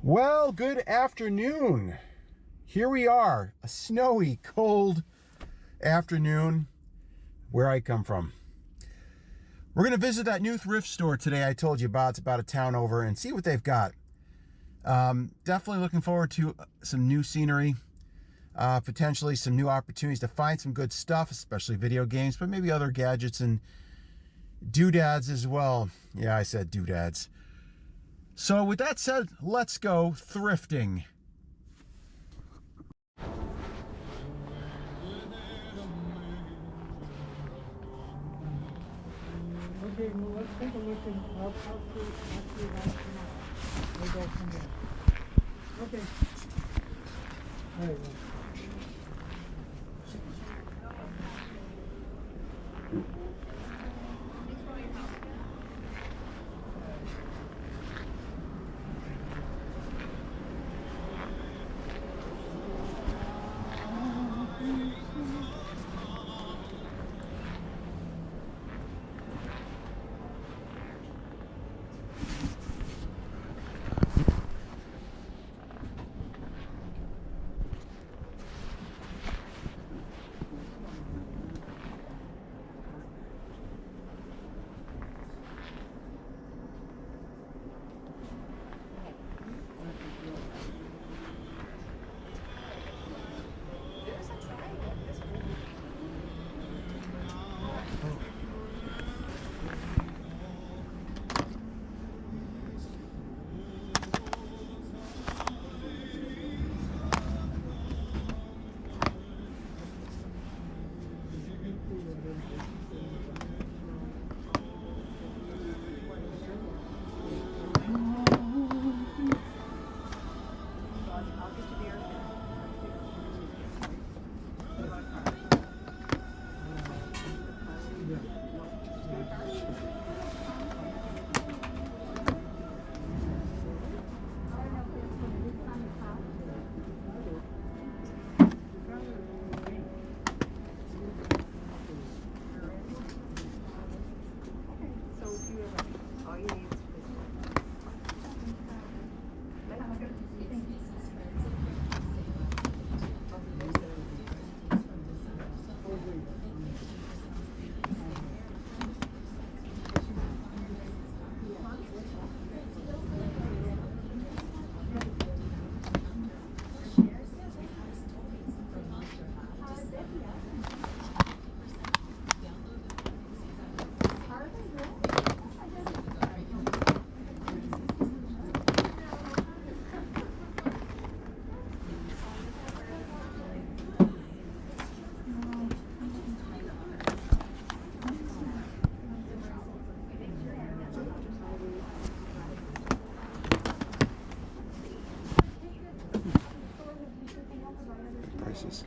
Well, good afternoon. Here we are, a snowy, cold afternoon where I come from. We're going to visit that new thrift store today I told you about. It's about a town over, and see what they've got. Definitely looking forward to some new scenery, potentially some new opportunities to find some good stuff, especially video games, but maybe other gadgets and doodads as well. Yeah, I said doodads. So with that said, let's go thrifting. Okay, well, let's take a look and I'll see that tonight. We'll go from there. Okay. All right. Well. Prices.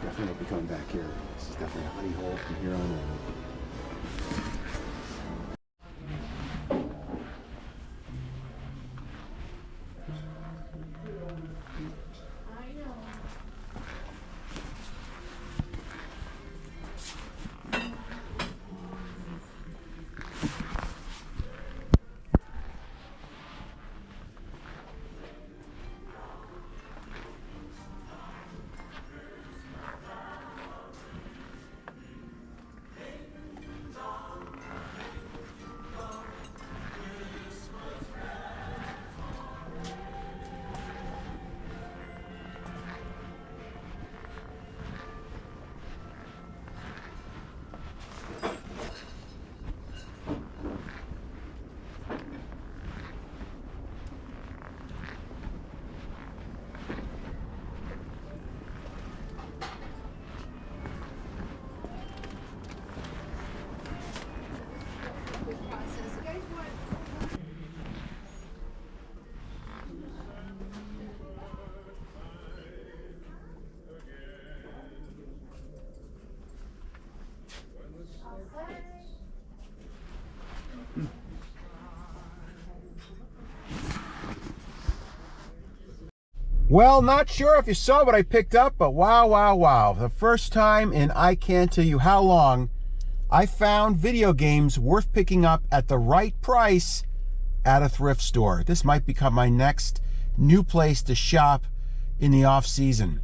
Definitely will be coming back here. This is definitely a honey hole from here on in. Well, not sure if you saw what I picked up, but wow, wow, wow. The first time in I can't tell you how long I found video games worth picking up at the right price at a thrift store. This might become my next new place to shop in the off season.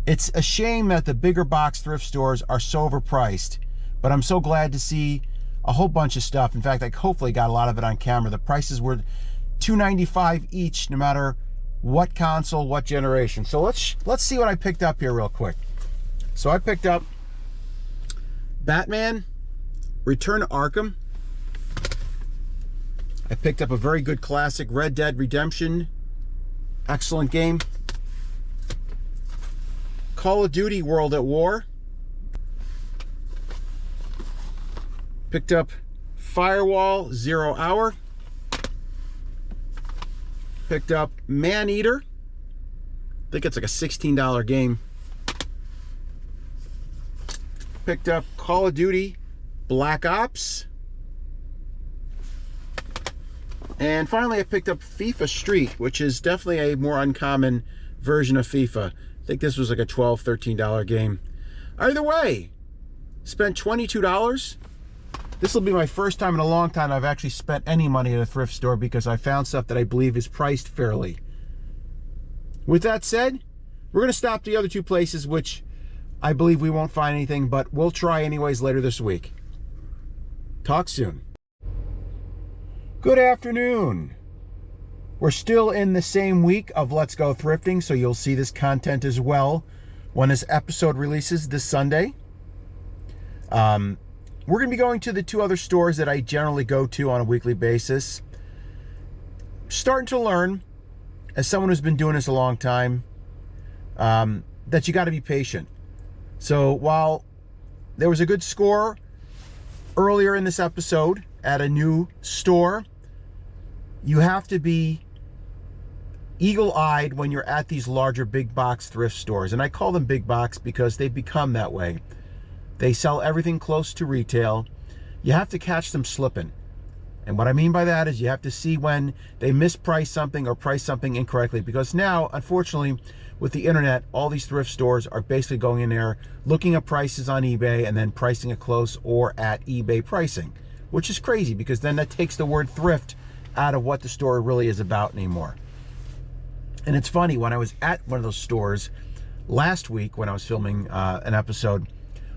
It's a shame that the bigger box thrift stores are so overpriced, but I'm so glad to see a whole bunch of stuff. In fact, I hopefully got a lot of it on camera. The prices were $2.95 each, no matter what console, what generation. So let's see what I picked up here real quick. So I picked up Batman Return to Arkham. I picked up a very good classic, Red Dead Redemption. Excellent game. Call of Duty World at War. Picked up Firewall Zero Hour. Picked up Maneater. I think it's like a $16 game. Picked up Call of Duty Black Ops. And finally I picked up FIFA Street, which is definitely a more uncommon version of FIFA. I think this was like a $12, $13 game. Either way, spent $22. This will be my first time in a long time I've actually spent any money at a thrift store because I found stuff that I believe is priced fairly. With that said, we're going to stop the other two places, which I believe we won't find anything, but we'll try anyways later this week. Talk soon. Good afternoon. We're still in the same week of Let's Go Thrifting, so you'll see this content as well when this episode releases this Sunday. We're going to be going to the two other stores that I generally go to on a weekly basis. Starting to learn, as someone who's been doing this a long time, that you got to be patient. So while there was a good score earlier in this episode at a new store, you have to be eagle-eyed when you're at these larger big box thrift stores. And I call them big box because they've become that way. They sell everything close to retail. You have to catch them slipping. And what I mean by that is you have to see when they misprice something or price something incorrectly. Because now, unfortunately, with the internet, all these thrift stores are basically going in there, looking at prices on eBay and then pricing it close or at eBay pricing. Which is crazy because then that takes the word thrift out of what the store really is about anymore. And it's funny, when I was at one of those stores last week when I was filming an episode,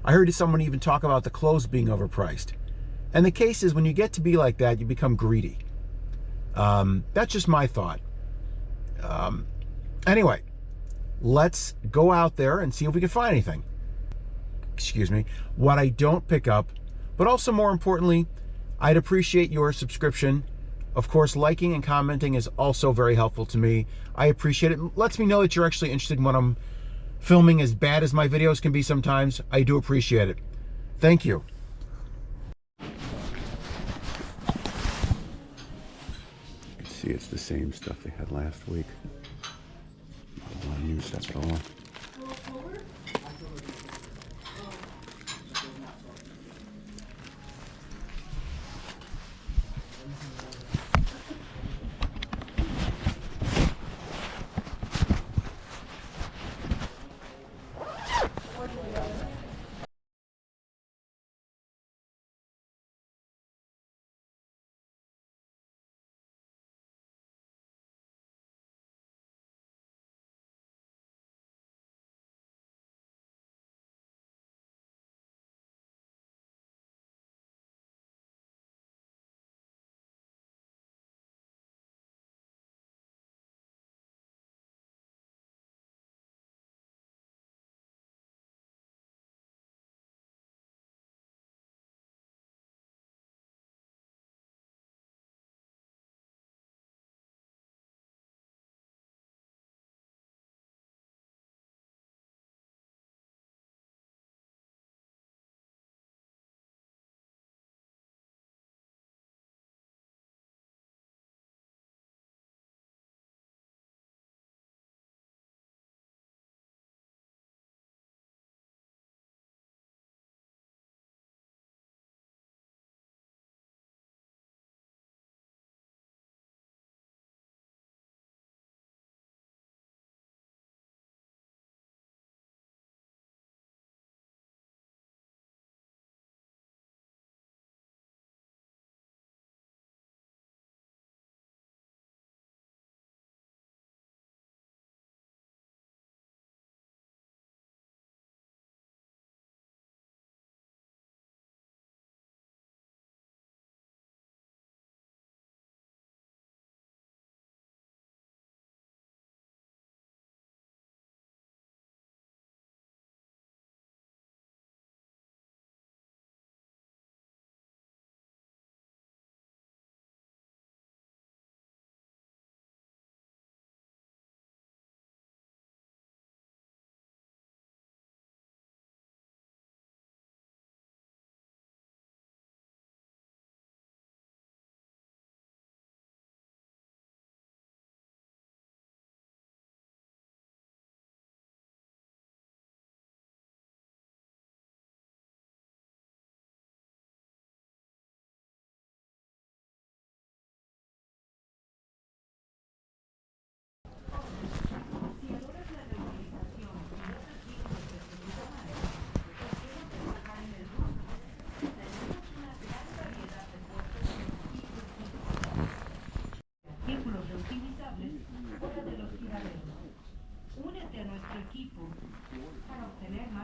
I heard someone even talk about the clothes being overpriced. And the case is, when you get to be like that, you become greedy. That's just my thought. Anyway, let's go out there and see if we can find anything. Excuse me. What I don't pick up, but also more importantly, I'd appreciate your subscription. Of course, liking and commenting is also very helpful to me. I appreciate it. It lets me know that you're actually interested in what I'm filming, as bad as my videos can be sometimes. I do appreciate it. Thank you. You can see it's the same stuff they had last week. Not a lot of new stuff at all.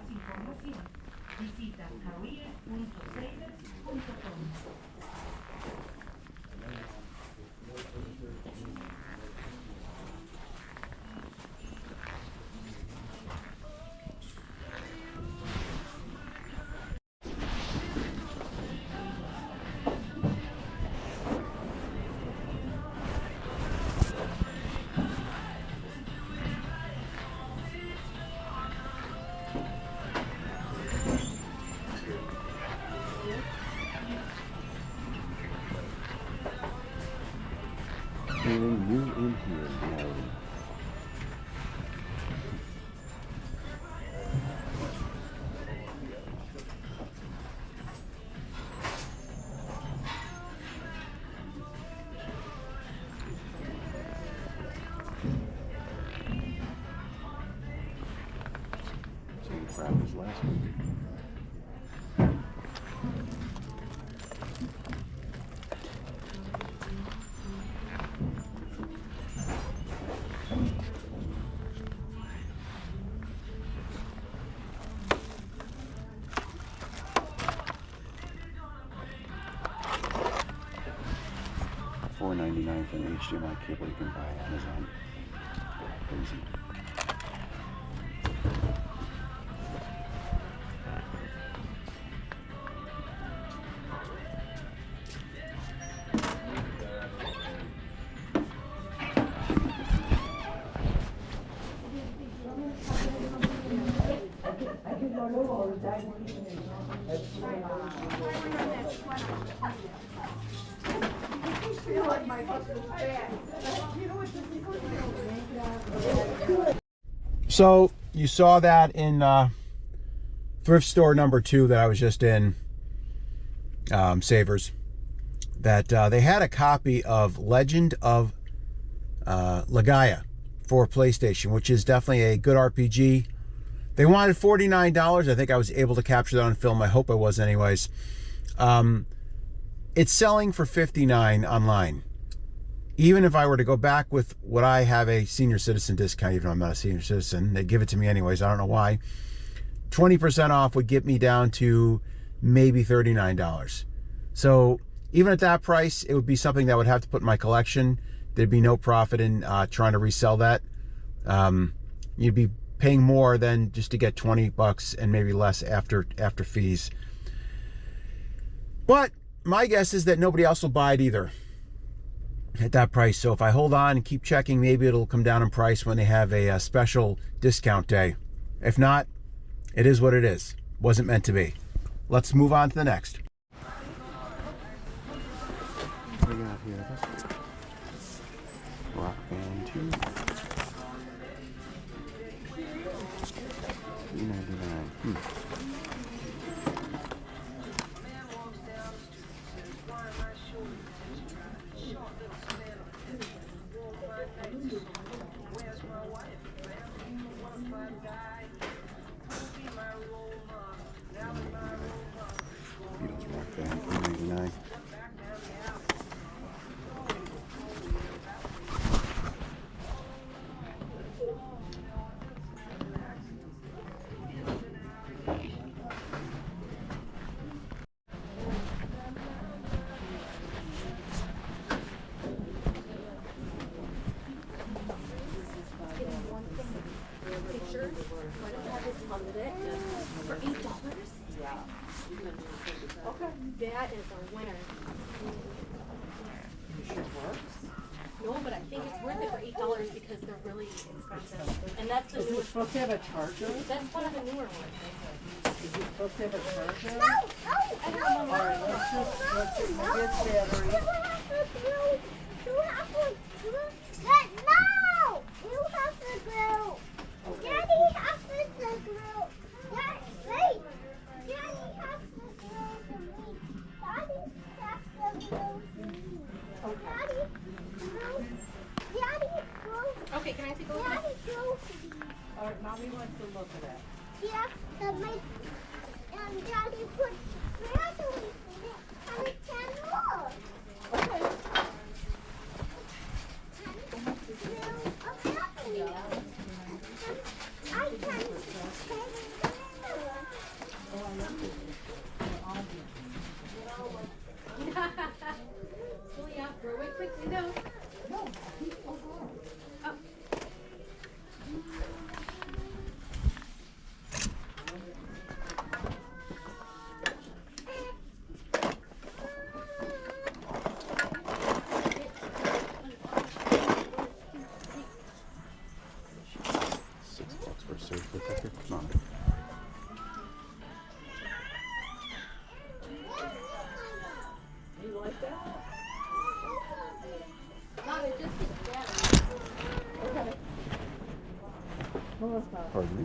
más información, visita careers.savers.com. Feeling new in here now. Same crap as last week. $4.99 for an HDMI cable you can buy on Amazon. Crazy. So you saw that in thrift store number 2 that I was just in, Savers, that they had a copy of Legend of Legaia for PlayStation, which is definitely a good RPG. They wanted $49. I think I was able to capture that on film. I hope I was anyways. It's selling for $59 online. Even if I were to go back with what I have a senior citizen discount, even though I'm not a senior citizen, they give it to me anyways. I don't know why. 20% off would get me down to maybe $39. So even at that price, it would be something that I would have to put in my collection. There'd be no profit in trying to resell that. You'd be paying more than just to get $20 and maybe less after fees. But my guess is that nobody else will buy it either at that price. So if I hold on and keep checking, maybe it'll come down in price when they have a special discount day. If not, it is what it is. Wasn't meant to be. Let's move on to the next. What do we got here? Rock Band 2. $3.99. Beatles Rock Band, $3.99. Pictures. Why don't you have this funded it for $8? Yeah. Okay. That is a winner. You sure works? No, but I think it's worth it for $8 because they're really expensive. And that's the Is it newest. supposed to have a charger? That's one of the newer ones. Is it supposed to have a charger? I don't know. Alright, let's maybe it's battery. Okay, can I take a look at it? Alright, mommy wants to look at it. Yeah, Daddy put batteries in it and it can work. Okay. I can take Come on. You like that? Mom, it just gets better. Okay. Melissa. Pardon me?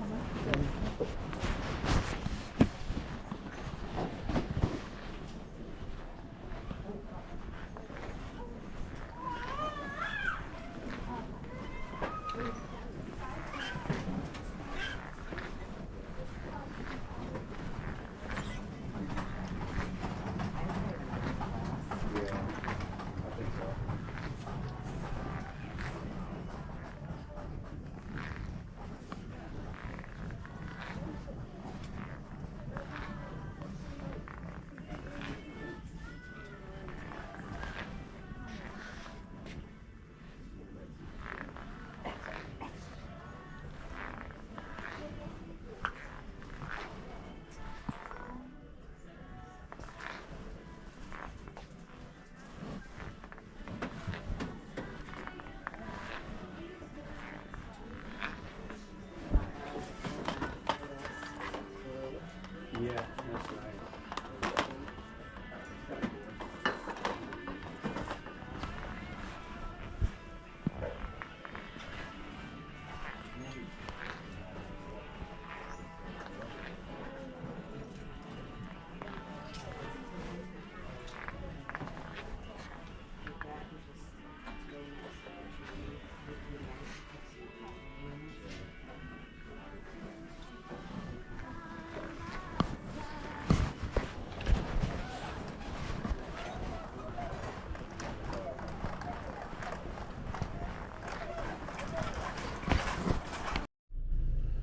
Yeah, that's right.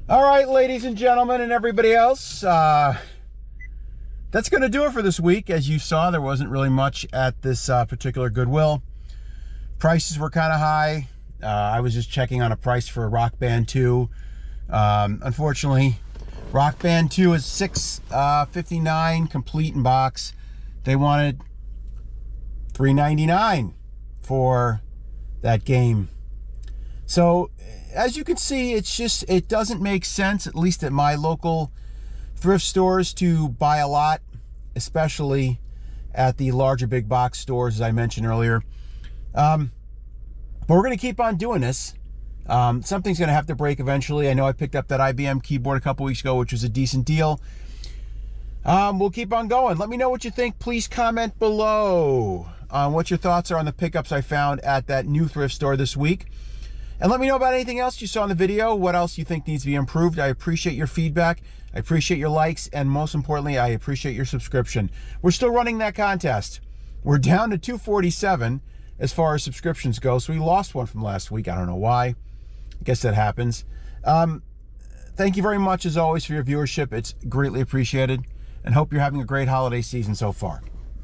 All right, ladies and gentlemen, and everybody else, that's going to do it for this week. As you saw, there wasn't really much at this particular Goodwill. Prices were kind of high. I was just checking on a price for Rock Band 2. Unfortunately, Rock Band 2 is $6.59 complete in box. They wanted $3.99 for that game. So as you can see, it doesn't make sense, at least at my local thrift stores, to buy a lot, especially at the larger big box stores, as I mentioned earlier. But we're going to keep on doing this. Something's going to have to break eventually. I know I picked up that IBM keyboard a couple weeks ago, which was a decent deal. We'll keep on going. Let me know what you think. Please comment below on what your thoughts are on the pickups I found at that new thrift store this week. And let me know about anything else you saw in the video, what else you think needs to be improved. I appreciate your feedback. I appreciate your likes. And most importantly, I appreciate your subscription. We're still running that contest. We're down to 247 as far as subscriptions go. So we lost one from last week. I don't know why. I guess that happens. Thank you very much, as always, for your viewership. It's greatly appreciated. And hope you're having a great holiday season so far.